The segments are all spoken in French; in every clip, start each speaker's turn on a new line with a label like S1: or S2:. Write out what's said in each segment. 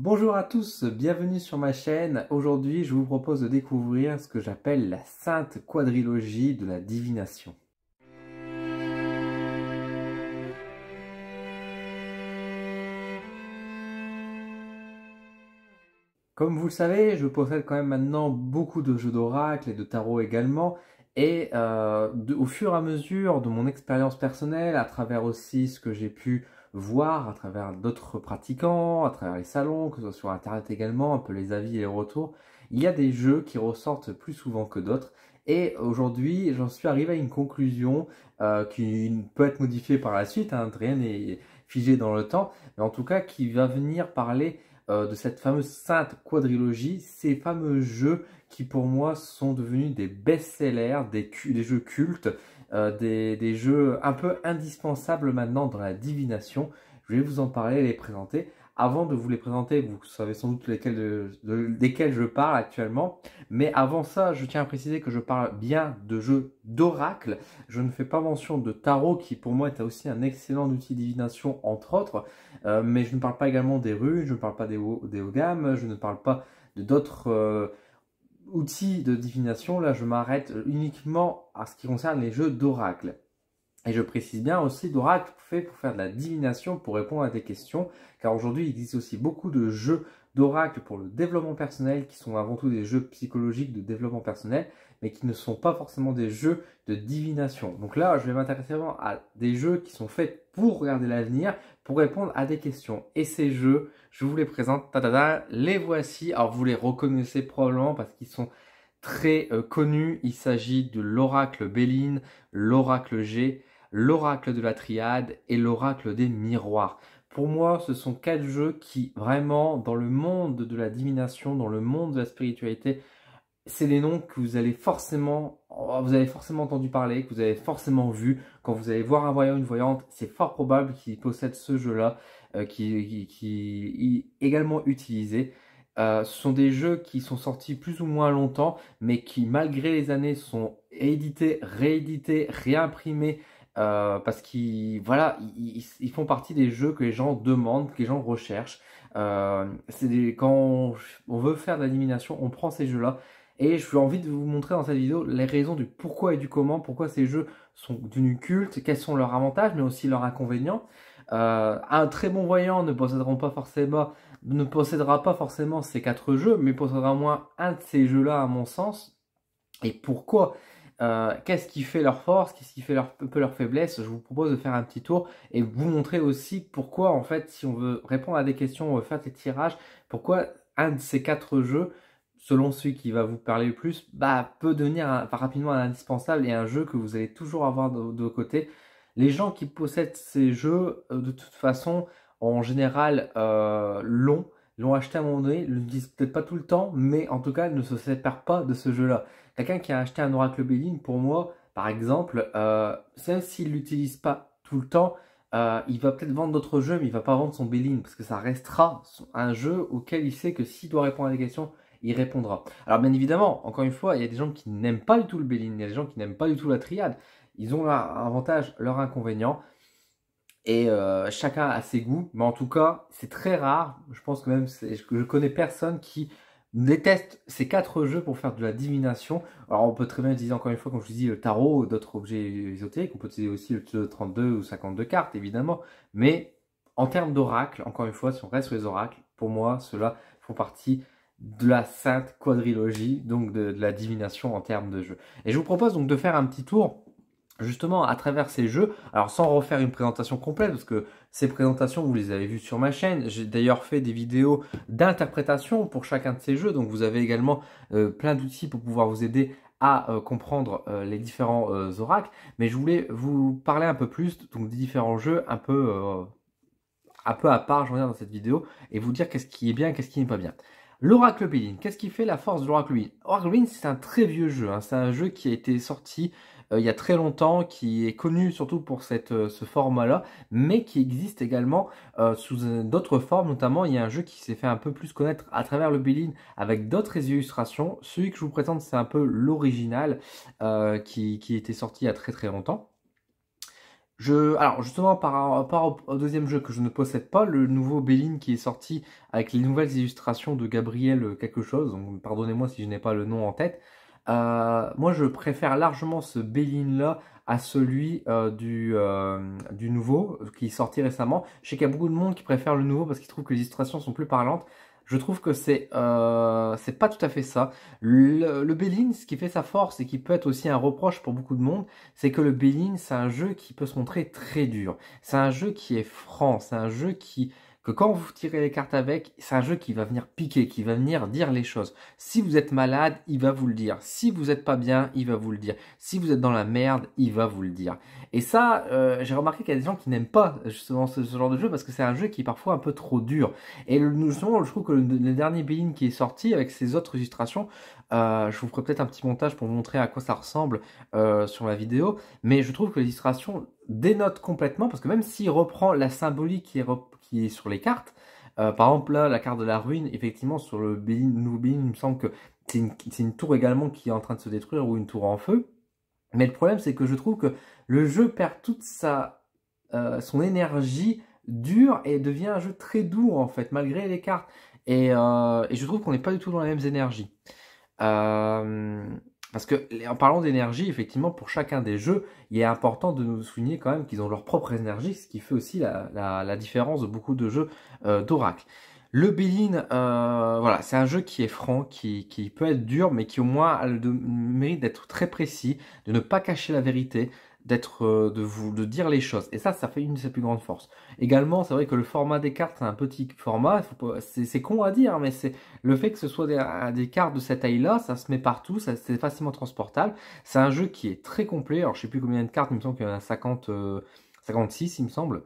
S1: Bonjour à tous, bienvenue sur ma chaîne. Aujourd'hui, je vous propose de découvrir ce que j'appelle la sainte quadrilogie de la divination. Comme vous le savez, je possède quand même maintenant beaucoup de jeux d'oracle et de tarot également. Et au fur et à mesure de mon expérience personnelle, à travers aussi ce que j'ai pu voir à travers d'autres pratiquants, à travers les salons, que ce soit sur internet également, un peu les avis et les retours, il y a des jeux qui ressortent plus souvent que d'autres. Et aujourd'hui, j'en suis arrivé à une conclusion qui peut être modifiée par la suite, hein, rien n'est figé dans le temps, mais en tout cas qui va venir parler de cette fameuse sainte quadrilogie, ces fameux jeux qui pour moi sont devenus des best-sellers, des jeux cultes, des jeux un peu indispensables maintenant dans la divination. Je vais vous en parler et les présenter. Avant de vous les présenter, vous savez sans doute desquels je parle actuellement. Mais avant ça, je tiens à préciser que je parle bien de jeux d'oracle. Je ne fais pas mention de tarot qui pour moi est aussi un excellent outil de divination entre autres. Mais je ne parle pas également des runes, je ne parle pas des hogam, je ne parle pas de d'autres outils de divination. Là, je m'arrête uniquement à ce qui concerne les jeux d'oracle. Et je précise bien aussi d'oracle fait pour faire de la divination, pour répondre à des questions, car aujourd'hui il existe aussi beaucoup de jeux d'oracle pour le développement personnel, qui sont avant tout des jeux psychologiques de développement personnel, mais qui ne sont pas forcément des jeux de divination. Donc là, je vais m'intéresser vraiment à des jeux qui sont faits pour regarder l'avenir, pour répondre à des questions. Et ces jeux, je vous les présente, les voici. Alors vous les reconnaissez probablement parce qu'ils sont très connus. Il s'agit de l'oracle Béline, l'oracle G, l'oracle de la triade et l'oracle des miroirs. Pour moi, ce sont 4 jeux qui, vraiment, dans le monde de la divination, dans le monde de la spiritualité, c'est des noms que vous avez forcément entendu parler, que vous avez forcément vu. Quand vous allez voir un voyant, une voyante, c'est fort probable qu'il possède ce jeu-là, qui est également utilisé. Ce sont des jeux qui sont sortis plus ou moins longtemps, mais qui, malgré les années, sont édités, réédités, réimprimés, parce qu'ils voilà, ils font partie des jeux que les gens demandent, que les gens recherchent. Quand on veut faire de la divination, on prend ces jeux-là. Et je suis envie de vous montrer dans cette vidéo les raisons du pourquoi et du comment, pourquoi ces jeux sont devenus cultes, quels sont leurs avantages, mais aussi leurs inconvénients. Un très bon voyant ne possédera pas forcément ces 4 jeux, mais possédera au moins un de ces jeux-là à mon sens. Et pourquoi qu'est-ce qui fait leur force, qu'est-ce qui fait un peu leur faiblesse? Je vous propose de faire un petit tour et vous montrer aussi pourquoi, en fait, si on veut répondre à des questions, on veut faire des tirages, pourquoi un de ces 4 jeux, selon celui qui va vous parler le plus, peut devenir rapidement un indispensable et un jeu que vous allez toujours avoir de côté. Les gens qui possèdent ces jeux, de toute façon, en général, l'ont acheté à un moment donné, le disent peut-être pas tout le temps, mais en tout cas, ne se séparent pas de ce jeu-là. Quelqu'un qui a acheté un oracle Béline, pour moi, par exemple, même s'il ne l'utilise pas tout le temps, il va peut-être vendre d'autres jeux, mais il ne va pas vendre son Béline, parce que ça restera un jeu auquel il sait que s'il doit répondre à des questions, il répondra. Alors bien évidemment, encore une fois, il y a des gens qui n'aiment pas du tout le Béline, il y a des gens qui n'aiment pas du tout la triade. Ils ont leur avantage, leur inconvénient. Et chacun a ses goûts, mais en tout cas, c'est très rare. Je pense que même je connais personne qui déteste ces 4 jeux pour faire de la divination. Alors on peut très bien utiliser encore une fois, comme je vous dis, le tarot ou d'autres objets ésotériques. On peut utiliser aussi le 32 ou 52 cartes, évidemment. Mais en termes d'oracle, encore une fois, si on reste sur les oracles, pour moi, ceux-là font partie de la sainte quadrilogie, donc de la divination en termes de jeu. Et je vous propose donc de faire un petit tour justement à travers ces jeux, alors sans refaire une présentation complète, parce que ces présentations, vous les avez vues sur ma chaîne. J'ai d'ailleurs fait des vidéos d'interprétation pour chacun de ces jeux, donc vous avez également plein d'outils pour pouvoir vous aider à comprendre les différents oracles. Mais je voulais vous parler un peu plus donc, des différents jeux, un peu à part, je reviens dans cette vidéo, et vous dire qu'est-ce qui est bien, qu'est-ce qui n'est pas bien. L'Oracle Béline, qu'est-ce qui fait la force de l'Oracle Béline? Oracle Béline, c'est un très vieux jeu, hein. C'est un jeu qui a été sorti il y a très longtemps, qui est connu surtout pour ce format-là, mais qui existe également sous d'autres formes. Notamment, il y a un jeu qui s'est fait un peu plus connaître à travers le Béline avec d'autres illustrations. Celui que je vous présente, c'est un peu l'original qui était sorti il y a très très longtemps. Alors justement, par rapport au deuxième jeu que je ne possède pas, le nouveau Belline qui est sorti avec les nouvelles illustrations de Gabriel quelque chose, donc pardonnez-moi si je n'ai pas le nom en tête, moi je préfère largement ce Belline-là à celui du nouveau qui est sorti récemment. Je sais qu'il y a beaucoup de monde qui préfère le nouveau parce qu'ils trouvent que les illustrations sont plus parlantes. Je trouve que c'est pas tout à fait ça. Le Belline, ce qui fait sa force et qui peut être aussi un reproche pour beaucoup de monde, c'est que le Belline, c'est un jeu qui peut se montrer très dur. C'est un jeu qui est franc, c'est un jeu que quand vous tirez les cartes avec, c'est un jeu qui va venir piquer, qui va venir dire les choses. Si vous êtes malade, il va vous le dire. Si vous n'êtes pas bien, il va vous le dire. Si vous êtes dans la merde, il va vous le dire. Et ça, j'ai remarqué qu'il y a des gens qui n'aiment pas justement ce genre de jeu parce que c'est un jeu qui est parfois un peu trop dur. Et justement, je trouve que le dernier Belline qui est sorti avec ses autres illustrations, je vous ferai peut-être un petit montage pour vous montrer à quoi ça ressemble sur la vidéo, mais je trouve que l'illustration dénote complètement, parce que même s'il reprend la symbolique qui est sur les cartes, par exemple là, la carte de la ruine, effectivement sur le nouveau Belline, il me semble que c'est une tour également qui est en train de se détruire, ou une tour en feu, mais le problème c'est que je trouve que le jeu perd toute son énergie dure et devient un jeu très doux en fait, malgré les cartes, et je trouve qu'on n'est pas du tout dans les mêmes énergies. Euh, Parce que, en parlant d'énergie, effectivement, pour chacun des jeux, il est important de nous souligner quand même qu'ils ont leur propre énergie, ce qui fait aussi la différence de beaucoup de jeux d'Oracle. Le Belline, voilà, c'est un jeu qui est franc, qui peut être dur, mais qui au moins a le mérite d'être très précis, de ne pas cacher la vérité, de dire les choses. Et ça fait une de ses plus grandes forces. Également, c'est vrai que le format des cartes, c'est un petit format. C'est con à dire, mais c'est le fait que ce soit des cartes de cette taille-là, ça se met partout, c'est facilement transportable. C'est un jeu qui est très complet. Alors, je sais plus combien de cartes, il me semble qu'il y en a 56, il me semble.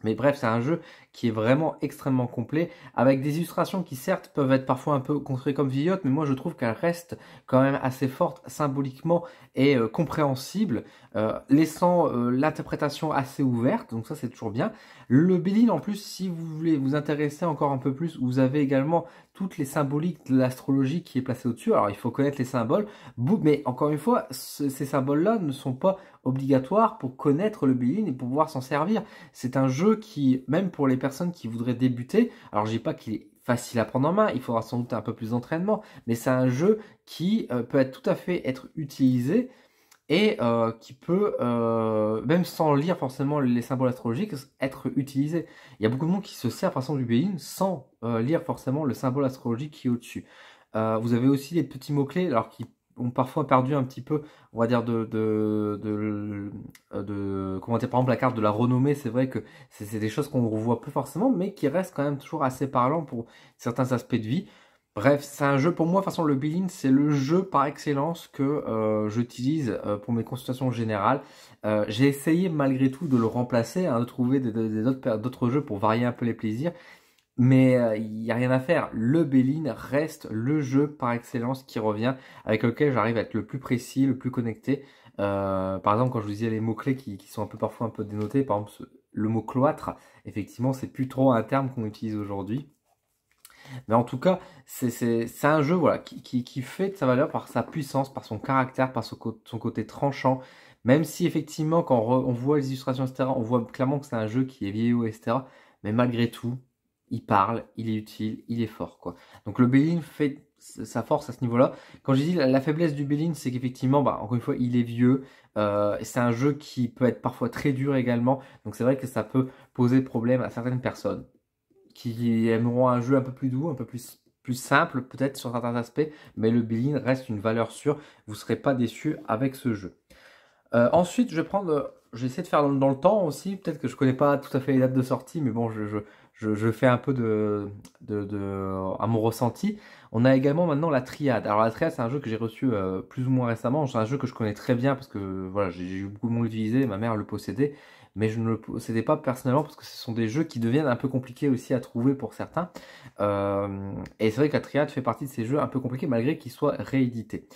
S1: Mais bref, c'est un jeu qui est vraiment extrêmement complet, avec des illustrations qui certes peuvent être parfois un peu construites comme vieillottes, mais moi je trouve qu'elles restent quand même assez fortes symboliquement et compréhensibles, laissant l'interprétation assez ouverte, donc ça c'est toujours bien. Le Belline en plus, si vous voulez vous intéresser encore un peu plus, vous avez également toutes les symboliques de l'astrologie qui est placée au-dessus. Alors il faut connaître les symboles, mais encore une fois, ces symboles-là ne sont pas obligatoires pour connaître le Belline et pour pouvoir s'en servir. C'est un jeu qui, même pour les personnes qui voudraient débuter, alors je dis pas qu'il est facile à prendre en main, il faudra sans doute un peu plus d'entraînement, mais c'est un jeu qui peut être tout à fait être utilisé et qui peut, même sans lire forcément les symboles astrologiques, être utilisé. Il y a beaucoup de monde qui se sert par exemple du Belline sans lire forcément le symbole astrologique qui est au-dessus. Vous avez aussi les petits mots-clés, alors qui ont parfois perdu un petit peu, on va dire, comment dire, par exemple la carte de la renommée, c'est vrai que c'est des choses qu'on ne revoit plus forcément, mais qui restent quand même toujours assez parlants pour certains aspects de vie. Bref, c'est un jeu pour moi, de toute façon le Belline, c'est le jeu par excellence que j'utilise pour mes consultations générales. J'ai essayé malgré tout de le remplacer, hein, de trouver d'autres jeux pour varier un peu les plaisirs. Mais il n'y a rien à faire. Le Belline reste le jeu par excellence qui revient, avec lequel j'arrive à être le plus précis, le plus connecté. Par exemple, quand je vous disais les mots-clés qui sont parfois un peu dénotés, par exemple le mot cloître, effectivement, c'est plus trop un terme qu'on utilise aujourd'hui. Mais en tout cas, c'est un jeu voilà, qui fait de sa valeur par sa puissance, par son caractère, par son côté tranchant. Même si effectivement, quand on voit les illustrations, etc., on voit clairement que c'est un jeu qui est vieillot, etc. Mais malgré tout, il parle, il est utile, il est fort, quoi. Donc le Belline fait sa force à ce niveau-là. Quand j'ai dit la faiblesse du Belline, c'est qu'effectivement, bah, encore une fois, il est vieux. C'est un jeu qui peut être parfois très dur également. Donc c'est vrai que ça peut poser problème à certaines personnes qui aimeront un jeu un peu plus doux, un peu plus simple peut-être sur certains aspects, mais le Belline reste une valeur sûre, vous ne serez pas déçus avec ce jeu. Ensuite, je vais essayer de faire dans le temps aussi, peut-être que je connais pas tout à fait les dates de sortie, mais bon, je fais un peu à mon ressenti. On a également maintenant la Triade. Alors la Triade, c'est un jeu que j'ai reçu plus ou moins récemment, c'est un jeu que je connais très bien parce que voilà, j'ai eu beaucoup de monde l'utiliser, ma mère le possédait, mais je ne le possédais pas personnellement parce que ce sont des jeux qui deviennent un peu compliqués aussi à trouver pour certains. Et c'est vrai que la Triade fait partie de ces jeux un peu compliqués malgré qu'ils soient réédités.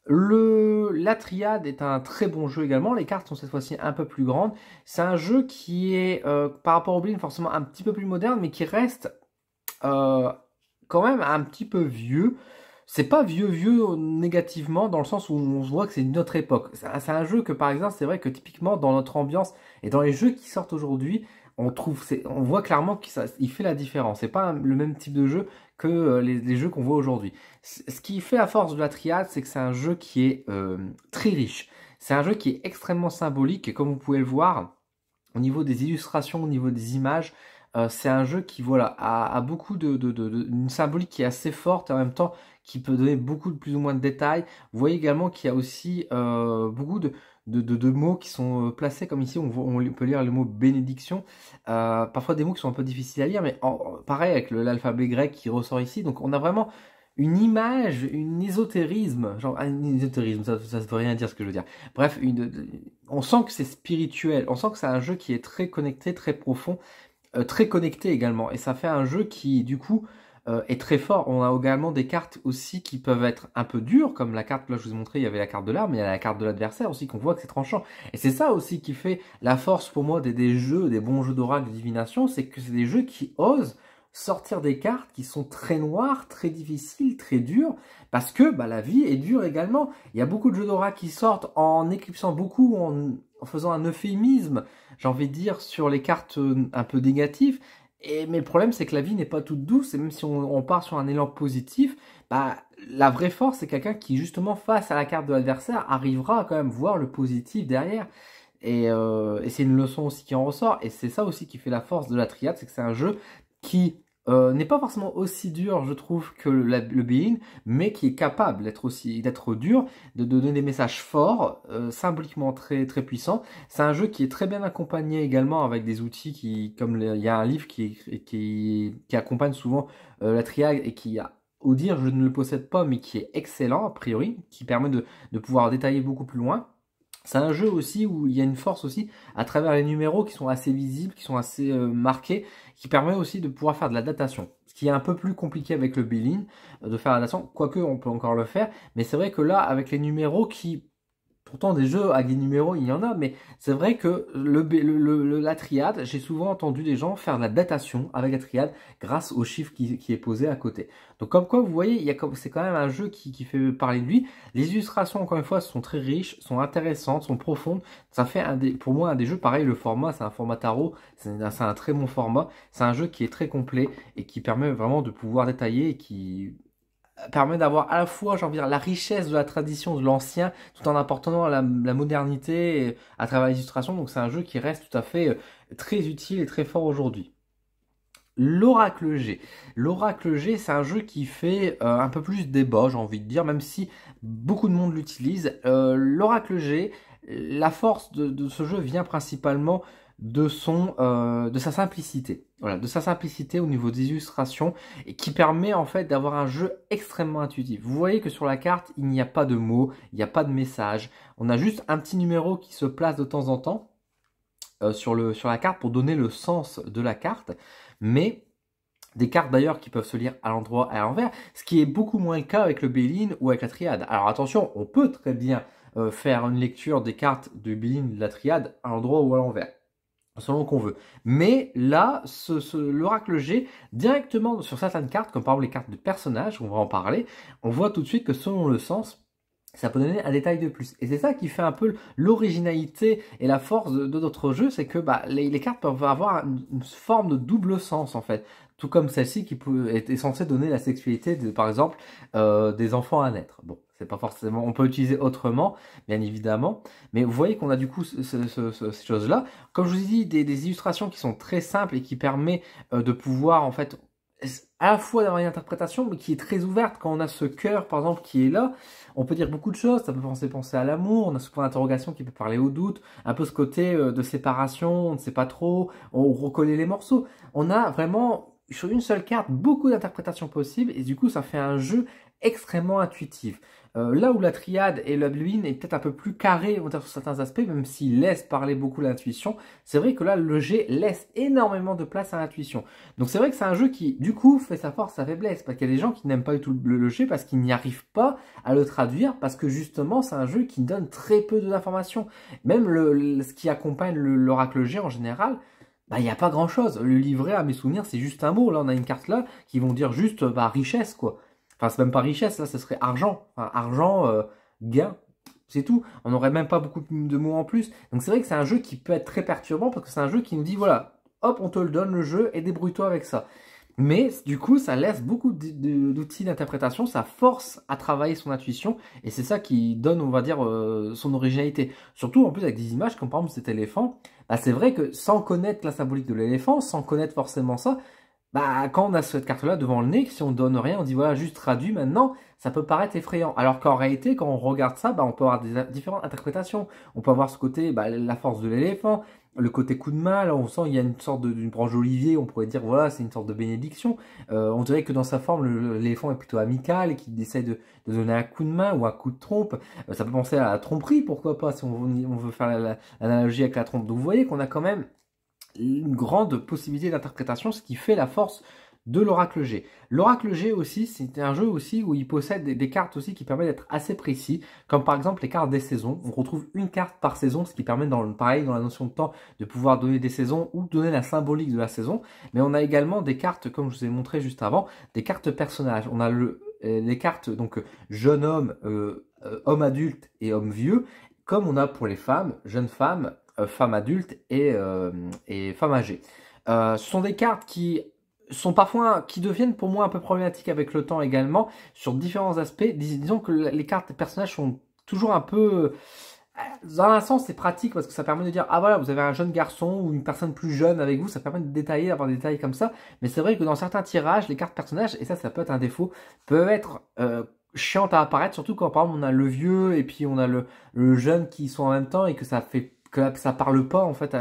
S1: La Triade est un très bon jeu également. Les cartes sont cette fois-ci un peu plus grandes. C'est un jeu qui est, par rapport au Blind, forcément un petit peu plus moderne, mais qui reste quand même un petit peu vieux. c'est pas vieux négativement, dans le sens où on voit que c'est une autre époque. C'est un jeu que, par exemple, c'est vrai que typiquement dans notre ambiance et dans les jeux qui sortent aujourd'hui, on voit clairement qu'il fait la différence. C'est pas le même type de jeu que les jeux qu'on voit aujourd'hui. Ce qui fait la force de la triade, c'est que c'est un jeu qui est très riche. C'est un jeu qui est extrêmement symbolique et comme vous pouvez le voir, au niveau des illustrations, au niveau des images, c'est un jeu qui voilà, a beaucoup une symbolique qui est assez forte et en même temps qui peut donner beaucoup de plus ou moins de détails. Vous voyez également qu'il y a aussi beaucoup de mots qui sont placés comme ici, on peut lire le mot bénédiction. Parfois des mots qui sont un peu difficiles à lire, mais pareil avec l'alphabet grec qui ressort ici. Donc on a vraiment une image, une ésotérisme, genre un ésotérisme, ça veut rien dire ce que je veux dire. Bref, on sent que c'est spirituel, on sent que c'est un jeu qui est très connecté, très profond, très connecté également. Et ça fait un jeu qui, du coup, est très fort. On a également des cartes aussi qui peuvent être un peu dures, comme la carte, là je vous ai montré, il y avait la carte de l'arme, mais il y a la carte de l'adversaire aussi, qu'on voit que c'est tranchant. Et c'est ça aussi qui fait la force pour moi des jeux, des bons jeux d'oracle, de divination, c'est que c'est des jeux qui osent sortir des cartes qui sont très noires, très difficiles, très dures, parce que bah, la vie est dure également. Il y a beaucoup de jeux d'oracle qui sortent en éclipsant beaucoup, en faisant un euphémisme, j'ai envie de dire, sur les cartes un peu négatives. Mais le problème, c'est que la vie n'est pas toute douce, et même si on part sur un élan positif, bah, la vraie force, c'est quelqu'un qui, justement, face à la carte de l'adversaire, arrivera à quand même voir le positif derrière. Et c'est une leçon aussi qui en ressort, et c'est ça aussi qui fait la force de la triade, c'est que c'est un jeu qui n'est pas forcément aussi dur, je trouve, que le Being, mais qui est capable d'être dur, de donner des messages forts, symboliquement très, très puissants. C'est un jeu qui est très bien accompagné également avec des outils il y a un livre qui accompagne souvent la triade et qui a, au dire, je ne le possède pas, mais qui est excellent a priori, qui permet de pouvoir détailler beaucoup plus loin. C'est un jeu aussi où il y a une force aussi à travers les numéros qui sont assez visibles, qui sont assez marqués, qui permet aussi de pouvoir faire de la datation. Ce qui est un peu plus compliqué avec le Bélin, de faire la datation, quoique on peut encore le faire, mais c'est vrai que là, avec les numéros qui... Pourtant, des jeux avec des numéros, il y en a, mais c'est vrai que la triade, j'ai souvent entendu des gens faire de la datation avec la triade grâce au chiffre qui est posé à côté. Donc, comme quoi, vous voyez, c'est quand même un jeu qui fait parler de lui. Les illustrations, encore une fois, sont très riches, sont intéressantes, sont profondes. Ça fait, pour moi, un des jeux, pareil, le format, c'est un format tarot, c'est un très bon format. C'est un jeu qui est très complet et qui permet vraiment de pouvoir détailler et qui permet d'avoir à la fois, j'ai envie de dire, la richesse de la tradition de l'ancien, tout en apportant la modernité à travers l'illustration. Donc c'est un jeu qui reste tout à fait très utile et très fort aujourd'hui. L'Oracle G. L'Oracle G, c'est un jeu qui fait un peu plus débat, j'ai envie de dire, même si beaucoup de monde l'utilise. L'Oracle G, la force de ce jeu vient principalement de sa simplicité. Voilà, de sa simplicité au niveau des illustrations et qui permet en fait d'avoir un jeu extrêmement intuitif. Vous voyez que sur la carte, il n'y a pas de mots, il n'y a pas de message. On a juste un petit numéro qui se place de temps en temps sur la carte pour donner le sens de la carte. Mais des cartes d'ailleurs qui peuvent se lire à l'endroit et à l'envers, ce qui est beaucoup moins le cas avec le Bélin ou avec la triade. Alors attention, on peut très bien faire une lecture des cartes du Bélin de la triade à l'endroit ou à l'envers, selon qu'on veut. Mais là, l'oracle G, directement sur certaines cartes, comme par exemple les cartes de personnages, on va en parler, on voit tout de suite que selon le sens, ça peut donner un détail de plus. Et c'est ça qui fait un peu l'originalité et la force de notre jeu, c'est que bah, les cartes peuvent avoir une forme de double sens en fait. Tout comme celle-ci qui est censée donner la sexualité, par exemple, des enfants à naître. Bon, c'est pas forcément, on peut l'utiliser autrement, bien évidemment. Mais vous voyez qu'on a du coup ces choses-là. Comme je vous ai dit, des illustrations qui sont très simples et qui permettent de pouvoir en fait à la fois d'avoir une interprétation, mais qui est très ouverte. Quand on a ce cœur, par exemple, qui est là, on peut dire beaucoup de choses. Ça peut penser à l'amour. On a ce point d'interrogation qui peut parler au doute. Un peu ce côté de séparation, on ne sait pas trop. On reconnaît les morceaux. On a vraiment, sur une seule carte, beaucoup d'interprétations possibles. Et du coup, ça fait un jeu extrêmement intuitif. Là où la triade et le Bélin est peut-être un peu plus carré sur certains aspects, même s'il laisse parler beaucoup l'intuition, c'est vrai que là, le G laisse énormément de place à l'intuition. Donc c'est vrai que c'est un jeu qui, du coup, fait sa force, sa faiblesse, parce qu'il y a des gens qui n'aiment pas du tout le G, parce qu'ils n'y arrivent pas à le traduire, parce que justement, c'est un jeu qui donne très peu d'informations. Même ce qui accompagne l'oracle G en général, bah, il n'y a pas grand chose. Le livret, à mes souvenirs, c'est juste un mot. Là, on a une carte là qui vont dire juste, bah, richesse, quoi. Enfin, c'est même pas richesse, là, ce serait argent. Enfin, argent, gain. C'est tout. On n'aurait même pas beaucoup de mots en plus. Donc c'est vrai que c'est un jeu qui peut être très perturbant parce que c'est un jeu qui nous dit, voilà, hop, on te le donne le jeu et débrouille-toi avec ça. Mais du coup, ça laisse beaucoup d'outils d'interprétation, ça force à travailler son intuition, et c'est ça qui donne, on va dire, son originalité. Surtout en plus avec des images comme par exemple cet éléphant, bah, c'est vrai que sans connaître la symbolique de l'éléphant, sans connaître forcément ça, bah, quand on a cette carte-là devant le nez, si on donne rien, on dit voilà, juste traduit maintenant, ça peut paraître effrayant. Alors qu'en réalité, quand on regarde ça, bah, on peut avoir différentes interprétations. On peut avoir ce côté, bah, la force de l'éléphant, le côté coup de main, là on sent il y a une sorte d'une branche d'olivier, on pourrait dire voilà, c'est une sorte de bénédiction. On dirait que dans sa forme, l'éléphant est plutôt amical et qu'il essaie de donner un coup de main ou un coup de trompe. Ça peut penser à la tromperie, pourquoi pas, si on veut faire l'analogie avec la trompe. Donc vous voyez qu'on a quand même une grande possibilité d'interprétation, ce qui fait la force de l'Oracle G. L'Oracle G aussi, c'est un jeu aussi où il possède des cartes aussi qui permettent d'être assez précis, comme par exemple les cartes des saisons. On retrouve une carte par saison, ce qui permet, pareil, dans la notion de temps, de pouvoir donner des saisons ou donner la symbolique de la saison. Mais on a également des cartes, comme je vous ai montré juste avant, des cartes personnages. On a les cartes, donc, jeune homme, homme adulte et homme vieux, comme on a pour les femmes, jeunes femmes, femmes adultes et femmes âgées. Ce sont des cartes qui sont parfois, qui deviennent pour moi un peu problématiques avec le temps également, sur différents aspects. Disons que les cartes des personnages sont toujours un peu... Dans un sens, c'est pratique parce que ça permet de dire, ah voilà, vous avez un jeune garçon ou une personne plus jeune avec vous, ça permet de détailler, d'avoir des détails comme ça. Mais c'est vrai que dans certains tirages, les cartes personnages, et ça peut être un défaut, peuvent être chiantes à apparaître, surtout quand par exemple on a le vieux et puis on a le jeune qui sont en même temps et que ça parle pas en fait,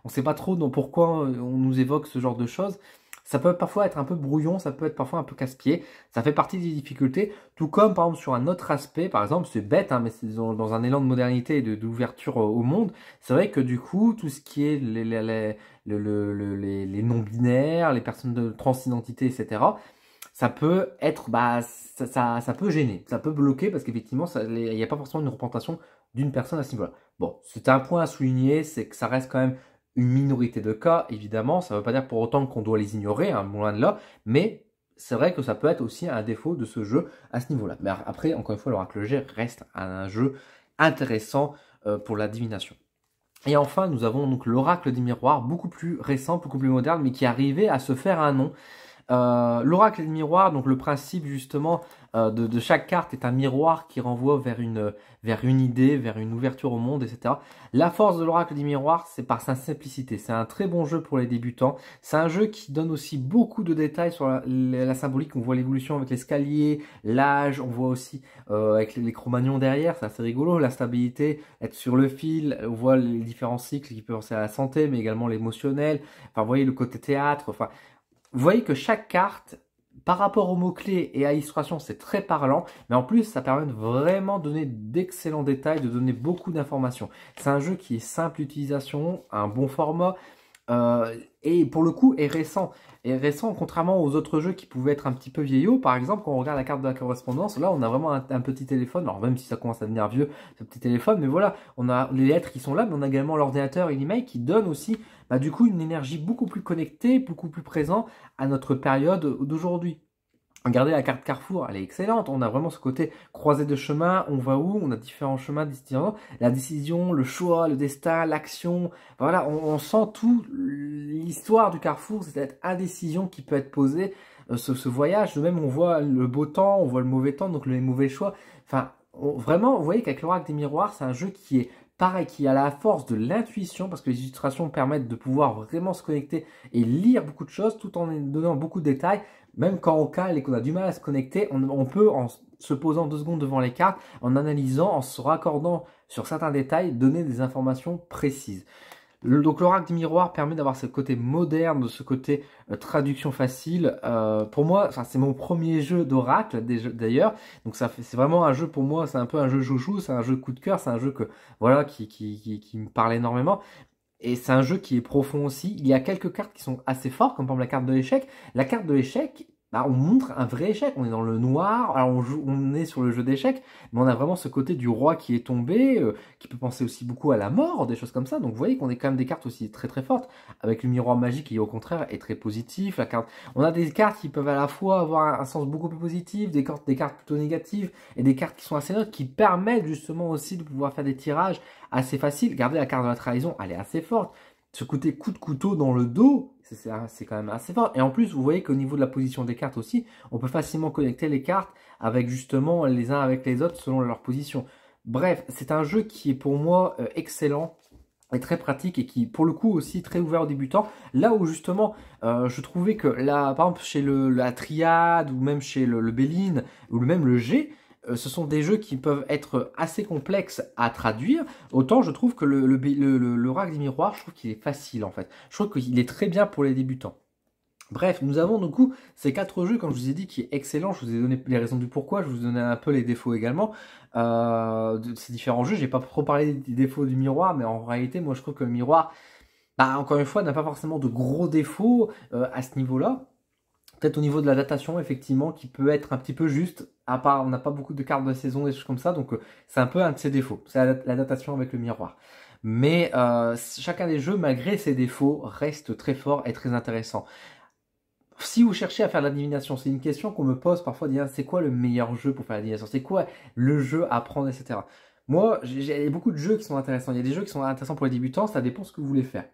S1: on sait pas trop pourquoi on nous évoque ce genre de choses. Ça peut parfois être un peu brouillon, ça peut être parfois un peu casse-pied, ça fait partie des difficultés, tout comme par exemple sur un autre aspect, par exemple c'est bête, hein, mais c'est dans un élan de modernité et d'ouverture au monde, c'est vrai que du coup tout ce qui est les non-binaires, les personnes de transidentité, etc., ça peut être, bah, ça peut gêner, ça peut bloquer parce qu'effectivement il n'y a pas forcément une représentation d'une personne à ce niveau-là. Bon, c'est un point à souligner, c'est que ça reste quand même une minorité de cas, évidemment. Ça ne veut pas dire pour autant qu'on doit les ignorer, hein, loin de là. Mais c'est vrai que ça peut être aussi un défaut de ce jeu à ce niveau-là. Mais après, encore une fois, l'Oracle G reste un jeu intéressant pour la divination. Et enfin, nous avons donc l'Oracle des miroirs, beaucoup plus récent, beaucoup plus moderne, mais qui arrivait à se faire un nom. L'oracle des miroirs, donc le principe justement de chaque carte est un miroir qui renvoie vers une idée, vers une ouverture au monde, etc. La force de l'oracle des miroirs, c'est par sa simplicité. C'est un très bon jeu pour les débutants. C'est un jeu qui donne aussi beaucoup de détails sur la symbolique. On voit l'évolution avec l'escalier, l'âge, on voit aussi avec les Cro-Magnons derrière, c'est assez rigolo, la stabilité, être sur le fil, on voit les différents cycles qui peuvent penser à la santé, mais également l'émotionnel. Enfin, vous voyez le côté théâtre, enfin... Vous voyez que chaque carte, par rapport aux mots-clés et à l'illustration, c'est très parlant, mais en plus, ça permet de vraiment donner d'excellents détails, de donner beaucoup d'informations. C'est un jeu qui est simple d'utilisation, un bon format, et pour le coup est récent. Et récent, contrairement aux autres jeux qui pouvaient être un petit peu vieillots. Par exemple, quand on regarde la carte de la correspondance, là on a vraiment un petit téléphone, alors même si ça commence à devenir vieux, ce petit téléphone, mais voilà, on a les lettres qui sont là, mais on a également l'ordinateur et l'email qui donnent aussi, bah, du coup, une énergie beaucoup plus connectée, beaucoup plus présente à notre période d'aujourd'hui. Regardez la carte Carrefour, elle est excellente. On a vraiment ce côté croisé de chemin. On va où? On a différents chemins différents. La décision, le choix, le destin, l'action. Voilà, on sent tout l'histoire du Carrefour, c'est cette indécision qui peut être posée, ce voyage. De même, on voit le beau temps, on voit le mauvais temps, donc les mauvais choix. Enfin, vraiment, vous voyez qu'avec l'Oracle des miroirs, c'est un jeu qui est pareil, qui a la force de l'intuition, parce que les illustrations permettent de pouvoir vraiment se connecter et lire beaucoup de choses, tout en donnant beaucoup de détails. Même quand on cale et qu'on a du mal à se connecter, on peut, en se posant 2 secondes devant les cartes, en analysant, en se raccordant sur certains détails, donner des informations précises. Donc l'oracle du miroir permet d'avoir ce côté moderne, ce côté traduction facile. Pour moi, c'est mon premier jeu d'oracle d'ailleurs. Donc c'est vraiment un jeu pour moi, c'est un peu un jeu chouchou, c'est un jeu coup de cœur, c'est un jeu que voilà qui me parle énormément. Et c'est un jeu qui est profond aussi. Il y a quelques cartes qui sont assez fortes, comme par exemple la carte de l'échec. La carte de l'échec, bah, on montre un vrai échec. On est dans le noir, alors on est sur le jeu d'échecs, mais on a vraiment ce côté du roi qui est tombé, qui peut penser aussi beaucoup à la mort, des choses comme ça. Donc vous voyez qu'on est quand même des cartes aussi très très fortes, avec le miroir magique qui au contraire est très positif. La carte, on a des cartes qui peuvent à la fois avoir un sens beaucoup plus positif, des cartes plutôt négatives, et des cartes qui sont assez neutres, qui permettent justement aussi de pouvoir faire des tirages assez faciles. Regardez la carte de la trahison, elle est assez forte. Ce côté coup de couteau dans le dos, c'est quand même assez fort. Et en plus, vous voyez qu'au niveau de la position des cartes aussi, on peut facilement connecter les cartes avec justement les uns avec les autres selon leur position. Bref, c'est un jeu qui est pour moi excellent et très pratique et qui pour le coup aussi très ouvert aux débutants. Là où justement je trouvais que là, par exemple chez la Triade ou même chez le Béline ou même le G, ce sont des jeux qui peuvent être assez complexes à traduire. Autant je trouve que l'Oracle des Miroirs, je trouve qu'il est facile en fait. Je trouve qu'il est très bien pour les débutants. Bref, nous avons du coup ces 4 jeux, comme je vous ai dit, qui est excellent. Je vous ai donné les raisons du pourquoi, je vous ai donné un peu les défauts également de ces différents jeux. J'ai pas trop parlé des défauts du miroir, mais en réalité, moi je trouve que le miroir, bah, encore une fois, n'a pas forcément de gros défauts à ce niveau-là. Peut-être au niveau de la datation, effectivement, qui peut être un petit peu juste. À part, on n'a pas beaucoup de cartes de saison, des choses comme ça, donc c'est un peu un de ses défauts. C'est la datation avec le miroir. Mais chacun des jeux, malgré ses défauts, reste très fort et très intéressant. Si vous cherchez à faire de la divination, c'est une question qu'on me pose parfois, dire c'est quoi le meilleur jeu pour faire la divination? C'est quoi le jeu à apprendre, etc. Moi, j'ai beaucoup de jeux qui sont intéressants. Il y a des jeux qui sont intéressants pour les débutants, ça dépend ce que vous voulez faire.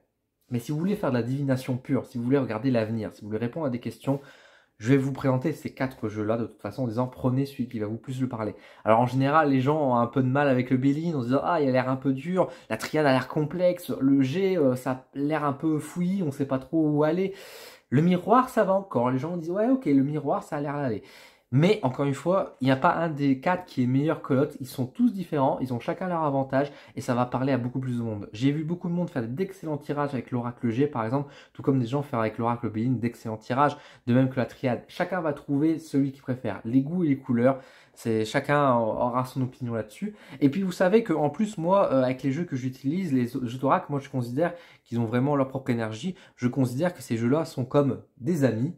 S1: Mais si vous voulez faire de la divination pure, si vous voulez regarder l'avenir, si vous voulez répondre à des questions, je vais vous présenter ces 4 jeux-là de toute façon en disant prenez celui qui va vous plus le parler. Alors en général, les gens ont un peu de mal avec le Béline en se disant ah il a l'air un peu dur, la triade a l'air complexe, le G ça a l'air un peu fouillis, on sait pas trop où aller. Le miroir ça va encore, les gens disent ouais ok le miroir ça a l'air d'aller. Mais encore une fois, il n'y a pas un des 4 qui est meilleur que l'autre, ils sont tous différents, ils ont chacun leur avantage et ça va parler à beaucoup plus de monde. J'ai vu beaucoup de monde faire d'excellents tirages avec l'oracle G par exemple, tout comme des gens faire avec l'oracle Béline d'excellents tirages, de même que la triade. Chacun va trouver celui qu'il préfère, les goûts et les couleurs, chacun aura son opinion là-dessus. Et puis vous savez qu'en plus moi, avec les jeux que j'utilise, les jeux d'oracle, moi je considère qu'ils ont vraiment leur propre énergie. Je considère que ces jeux-là sont comme des amis.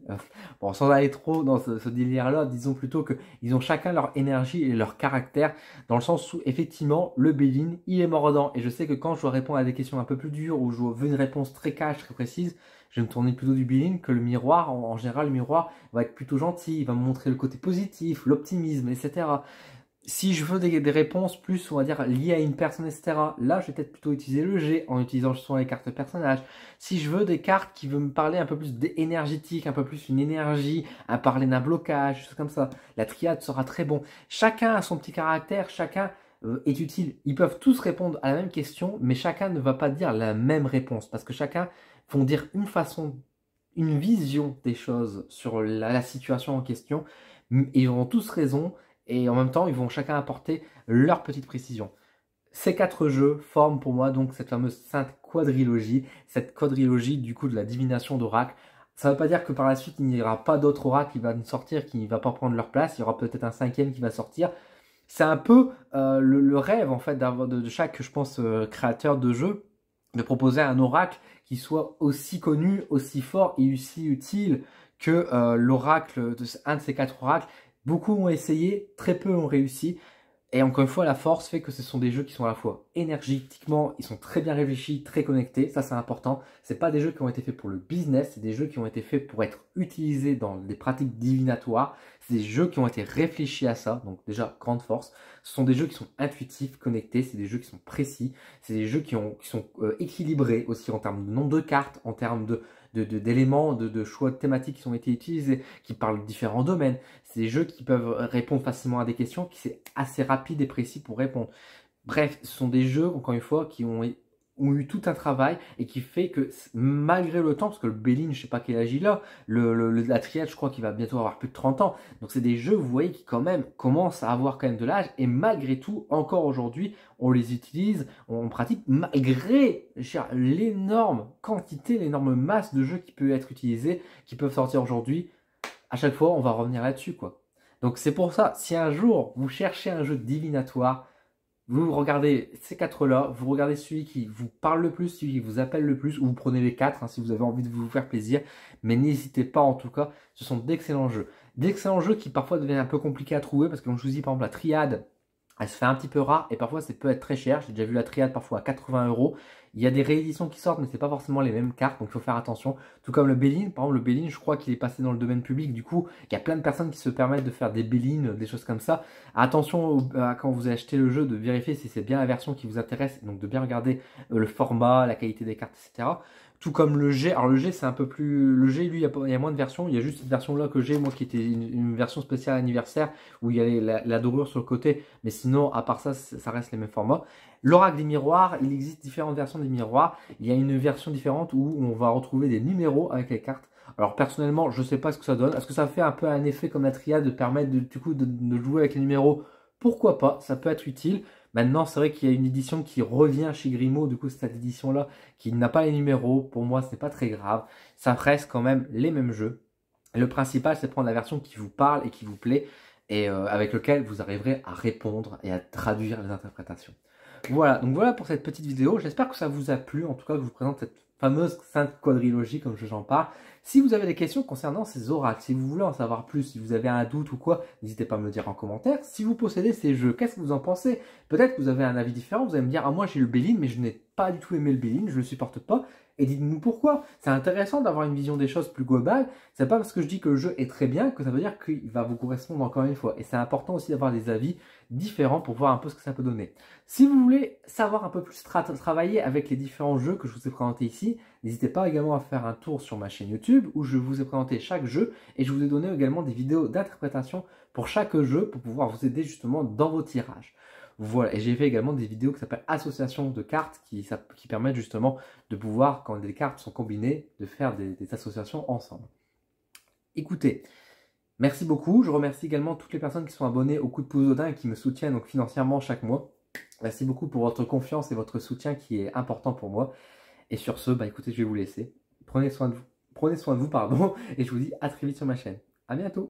S1: Bon, sans aller trop dans ce délire-là, disons plutôt qu'ils ont chacun leur énergie et leur caractère, dans le sens où, effectivement, le Béline, il est mordant. Et je sais que quand je dois répondre à des questions un peu plus dures, ou je veux une réponse très cash, très précise, je vais me tourner plutôt du Béline que le miroir. En général, le miroir va être plutôt gentil, il va me montrer le côté positif, l'optimisme, etc. Si je veux des réponses plus, on va dire, liées à une personne, etc., là, je vais peut-être plutôt utiliser le G en utilisant justement les cartes personnages. Si je veux des cartes qui veulent me parler un peu plus énergétique, un peu plus une énergie, à parler d'un blocage, des choses comme ça, la triade sera très bon. Chacun a son petit caractère, chacun est utile. Ils peuvent tous répondre à la même question, mais chacun ne va pas dire la même réponse, parce que chacun vont dire une façon, une vision des choses sur la situation en question, et ils auront tous raison. Et en même temps, ils vont chacun apporter leur petite précision. Ces 4 jeux forment pour moi donc cette fameuse sainte quadrilogie, cette quadrilogie du coup de la divination d'oracle. Ça ne veut pas dire que par la suite il n'y aura pas d'autres oracles qui vont sortir, qui ne va pas prendre leur place. Il y aura peut-être un 5e qui va sortir. C'est un peu le rêve en fait de chaque, je pense, créateur de jeu, de proposer un oracle qui soit aussi connu, aussi fort et aussi utile que l'oracle, un de ces 4 oracles. Beaucoup ont essayé, très peu ont réussi. Et encore une fois, la force fait que ce sont des jeux qui sont à la fois énergétiquement, ils sont très bien réfléchis, très connectés, ça c'est important. C'est pas des jeux qui ont été faits pour le business, c'est des jeux qui ont été faits pour être utilisés dans des pratiques divinatoires. C'est des jeux qui ont été réfléchis à ça, donc déjà grande force. Ce sont des jeux qui sont intuitifs, connectés, c'est des jeux qui sont précis, c'est des jeux qui sont équilibrés aussi en termes de nombre de cartes, en termes d'éléments, de choix de thématiques qui ont été utilisés, qui parlent de différents domaines. C'est des jeux qui peuvent répondre facilement à des questions, qui c'est assez rapide et précis pour répondre. Bref, ce sont des jeux, encore une fois, qui ont eu tout un travail et qui fait que malgré le temps, parce que le Béline, je sais pas quel âge il a, la Triade, je crois qu'il va bientôt avoir plus de 30 ans. Donc c'est des jeux, vous voyez, qui quand même commencent à avoir quand même de l'âge et malgré tout, encore aujourd'hui, on les utilise, on pratique malgré l'énorme quantité, l'énorme masse de jeux qui peuvent être utilisés, qui peuvent sortir aujourd'hui. À chaque fois, on va revenir là-dessus, quoi. Donc c'est pour ça, si un jour vous cherchez un jeu divinatoire, Vous regardez ces 4-là, vous regardez celui qui vous parle le plus, celui qui vous appelle le plus, ou vous prenez les 4 hein, si vous avez envie de vous faire plaisir. Mais n'hésitez pas en tout cas, ce sont d'excellents jeux. D'excellents jeux qui parfois deviennent un peu compliqués à trouver parce que comme je vous dis par exemple la triade, elle se fait un petit peu rare et parfois ça peut être très cher. J'ai déjà vu la triade parfois à 80 €. Il y a des rééditions qui sortent mais c'est pas forcément les mêmes cartes donc il faut faire attention. Tout comme le Belin, par exemple le Belin je crois qu'il est passé dans le domaine public. Du coup il y a plein de personnes qui se permettent de faire des Belin, des choses comme ça. Attention quand vous achetez le jeu de vérifier si c'est bien la version qui vous intéresse. Donc de bien regarder le format, la qualité des cartes etc. Tout comme le G, alors le G c'est un peu plus... Le G lui il y a moins de versions, il y a juste cette version là que j'ai moi qui était une version spéciale anniversaire où il y avait la dorure sur le côté, mais sinon à part ça, ça reste les mêmes formats. L'Oracle des miroirs, il existe différentes versions des miroirs, il y a une version différente où on va retrouver des numéros avec les cartes. Alors personnellement je sais pas ce que ça donne, est-ce que ça fait un peu un effet comme la triade de permettre du coup de jouer avec les numéros? Pourquoi pas, ça peut être utile. Maintenant, c'est vrai qu'il y a une édition qui revient chez Grimaud, du coup, cette édition-là, qui n'a pas les numéros. Pour moi, ce n'est pas très grave. Ça reste quand même les mêmes jeux. Le principal, c'est de prendre la version qui vous parle et qui vous plaît, et avec lequel vous arriverez à répondre et à traduire les interprétations. Voilà, donc voilà pour cette petite vidéo. J'espère que ça vous a plu, en tout cas, que je vous présente cette fameuse sainte quadrilogie, comme j'en parle. Si vous avez des questions concernant ces oracles, si vous voulez en savoir plus, si vous avez un doute ou quoi, n'hésitez pas à me le dire en commentaire. Si vous possédez ces jeux, qu'est-ce que vous en pensez? Peut-être que vous avez un avis différent, vous allez me dire « Ah, moi j'ai le Belin, mais je n'ai pas du tout aimé le Belin, je ne le supporte pas. » Et dites-nous pourquoi. C'est intéressant d'avoir une vision des choses plus globale. C'est pas parce que je dis que le jeu est très bien que ça veut dire qu'il va vous correspondre encore une fois. Et c'est important aussi d'avoir des avis différents pour voir un peu ce que ça peut donner. Si vous voulez savoir un peu plus travailler avec les différents jeux que je vous ai présentés ici, n'hésitez pas également à faire un tour sur ma chaîne YouTube où je vous ai présenté chaque jeu et je vous ai donné également des vidéos d'interprétation pour chaque jeu pour pouvoir vous aider justement dans vos tirages. Voilà, et j'ai fait également des vidéos qui s'appellent association de cartes qui permettent justement de pouvoir, quand des cartes sont combinées, de faire des associations ensemble. Écoutez, merci beaucoup. Je remercie également toutes les personnes qui sont abonnées au Coup de pouce d'Odin et qui me soutiennent donc financièrement chaque mois. Merci beaucoup pour votre confiance et votre soutien qui est important pour moi. Et sur ce, bah écoutez, je vais vous laisser. Prenez soin de vous, pardon, et je vous dis à très vite sur ma chaîne. À bientôt.